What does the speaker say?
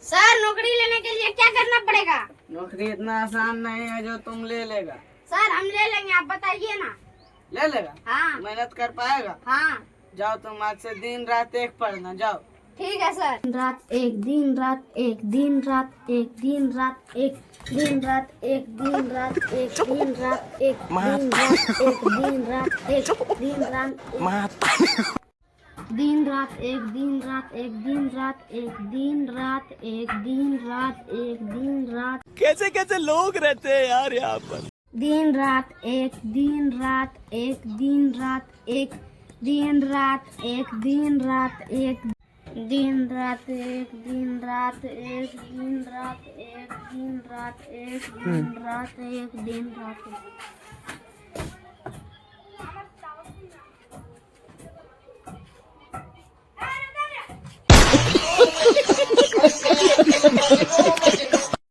Sir नौकरी लेने के लिए क्या करना पड़ेगा? नौकरी इतना आसान नहीं है जो तुम ले लेगा। सर हम ले लेंगे, आप बताइए ना। ले लेगा? हाँ मेहनत कर पाएगा? हाँ जाओ तुम आज से दिन रात एक पढ़ना जाओ। ठीक है सर। रात एक दिन रात एक दिन रात एक दिन रात एक दिन रात एक दिन रात एक दिन रात एक दिन रात एक दिन रात एक दिन रात दिन रात एक दिन रात एक दिन रात एक दिन रात एक दिन रात एक दिन रात कैसे कैसे लोग रहते हैं यार यहाँ पर। दिन रात एक दिन रात एक दिन रात एक दिन रात एक दिन रात एक दिन रात एक दिन रात एक दिन रात एक दिन रात एक दिन रात एक दिन रात